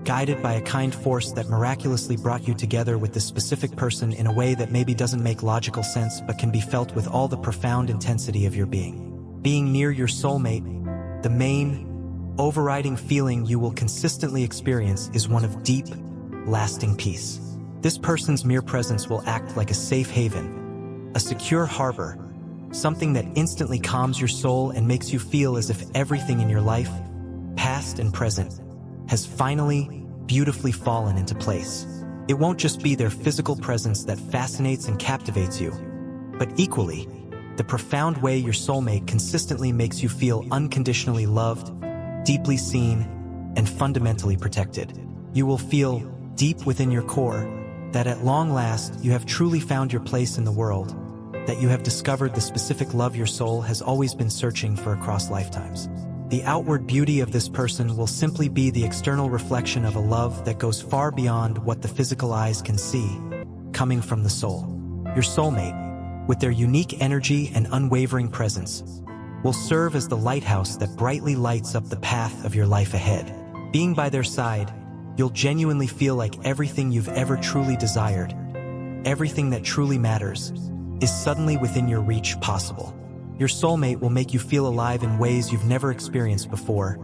guided by a kind force that miraculously brought you together with this specific person in a way that maybe doesn't make logical sense but can be felt with all the profound intensity of your being. Being near your soulmate, the main, overriding feeling you will consistently experience is one of deep, lasting peace. This person's mere presence will act like a safe haven, a secure harbor, something that instantly calms your soul and makes you feel as if everything in your life, past and present, has finally, beautifully fallen into place. It won't just be their physical presence that fascinates and captivates you, but equally, the profound way your soulmate consistently makes you feel unconditionally loved, deeply seen, and fundamentally protected. You will feel, deep within your core, that at long last you have truly found your place in the world, that you have discovered the specific love your soul has always been searching for across lifetimes. The outward beauty of this person will simply be the external reflection of a love that goes far beyond what the physical eyes can see, coming from the soul. Your soulmate, with their unique energy and unwavering presence, will serve as the lighthouse that brightly lights up the path of your life ahead. Being by their side, you'll genuinely feel like everything you've ever truly desired, everything that truly matters, is suddenly within your reach possible. Your soulmate will make you feel alive in ways you've never experienced before,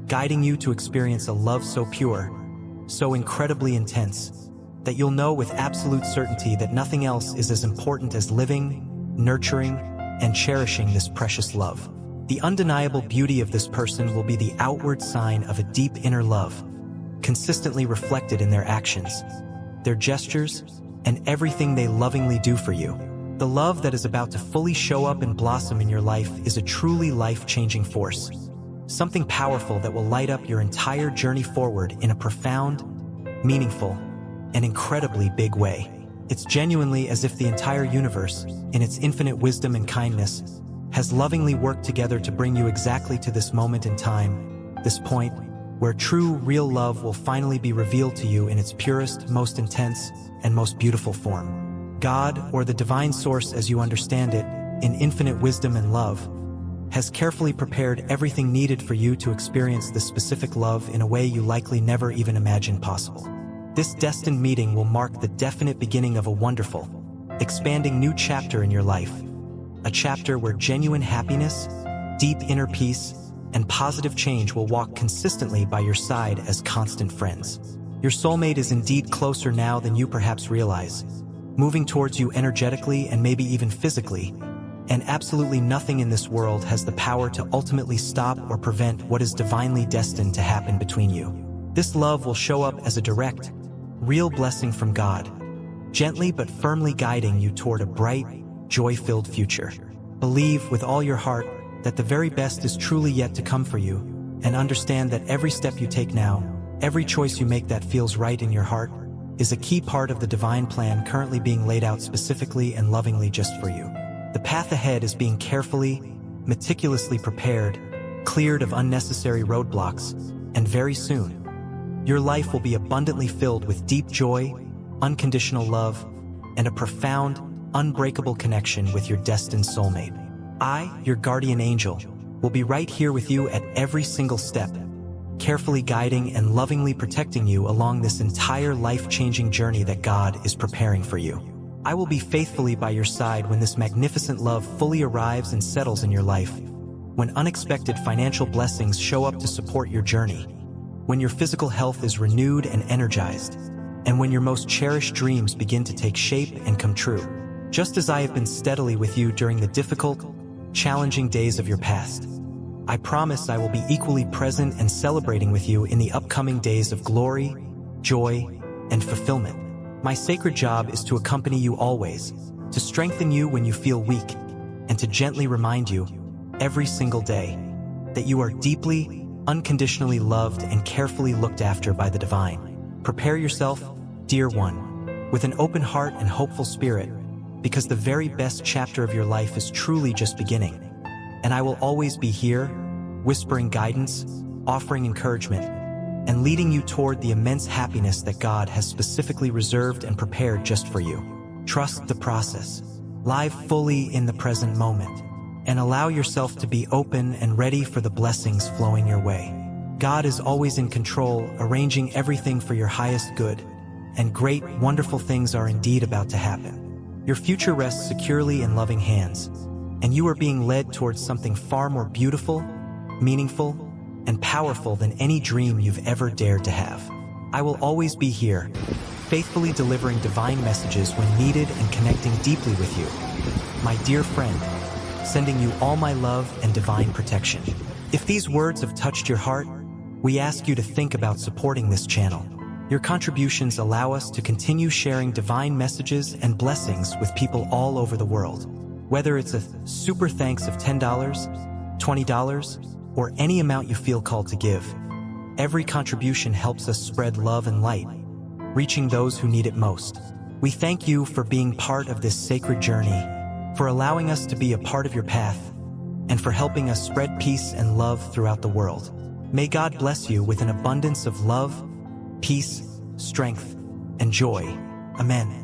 guiding you to experience a love so pure, so incredibly intense, that you'll know with absolute certainty that nothing else is as important as living, nurturing, and cherishing this precious love. The undeniable beauty of this person will be the outward sign of a deep inner love, consistently reflected in their actions, their gestures, and everything they lovingly do for you. The love that is about to fully show up and blossom in your life is a truly life-changing force, something powerful that will light up your entire journey forward in a profound, meaningful, and incredibly big way. It's genuinely as if the entire universe, in its infinite wisdom and kindness, has lovingly worked together to bring you exactly to this moment in time, this point where true, real love will finally be revealed to you in its purest, most intense, and most beautiful form. God, or the divine source as you understand it, in infinite wisdom and love, has carefully prepared everything needed for you to experience this specific love in a way you likely never even imagined possible. This destined meeting will mark the definite beginning of a wonderful, expanding new chapter in your life, a chapter where genuine happiness, deep inner peace, and positive change will walk consistently by your side as constant friends. Your soulmate is indeed closer now than you perhaps realize, moving towards you energetically and maybe even physically, and absolutely nothing in this world has the power to ultimately stop or prevent what is divinely destined to happen between you. This love will show up as a direct, real blessing from God, gently but firmly guiding you toward a bright, joy-filled future. Believe with all your heart that the very best is truly yet to come for you, and understand that every step you take now, every choice you make that feels right in your heart, is a key part of the divine plan currently being laid out specifically and lovingly just for you. The path ahead is being carefully, meticulously prepared, cleared of unnecessary roadblocks, and very soon, your life will be abundantly filled with deep joy, unconditional love, and a profound, unbreakable connection with your destined soulmate. I, your guardian angel, will be right here with you at every single step, carefully guiding and lovingly protecting you along this entire life-changing journey that God is preparing for you. I will be faithfully by your side when this magnificent love fully arrives and settles in your life, when unexpected financial blessings show up to support your journey, when your physical health is renewed and energized, and when your most cherished dreams begin to take shape and come true. just as I have been steadily with you during the difficult, challenging days of your past. I promise I will be equally present and celebrating with you in the upcoming days of glory, joy, and fulfillment. My sacred job is to accompany you always, to strengthen you when you feel weak, and to gently remind you, every single day, that you are deeply, unconditionally loved and carefully looked after by the divine. Prepare yourself, dear one, with an open heart and hopeful spirit, because the very best chapter of your life is truly just beginning. And I will always be here, whispering guidance, offering encouragement, and leading you toward the immense happiness that God has specifically reserved and prepared just for you. Trust the process. Live fully in the present moment, and allow yourself to be open and ready for the blessings flowing your way. God is always in control, arranging everything for your highest good, and great, wonderful things are indeed about to happen. Your future rests securely in loving hands, and you are being led towards something far more beautiful, meaningful, and powerful than any dream you've ever dared to have. I will always be here, faithfully delivering divine messages when needed and connecting deeply with you. My dear friend, sending you all my love and divine protection. If these words have touched your heart, we ask you to think about supporting this channel. Your contributions allow us to continue sharing divine messages and blessings with people all over the world. Whether it's a super thanks of $10, $20, or any amount you feel called to give, every contribution helps us spread love and light, reaching those who need it most. We thank you for being part of this sacred journey, for allowing us to be a part of your path, and for helping us spread peace and love throughout the world. May God bless you with an abundance of love, peace, strength, and joy. Amen.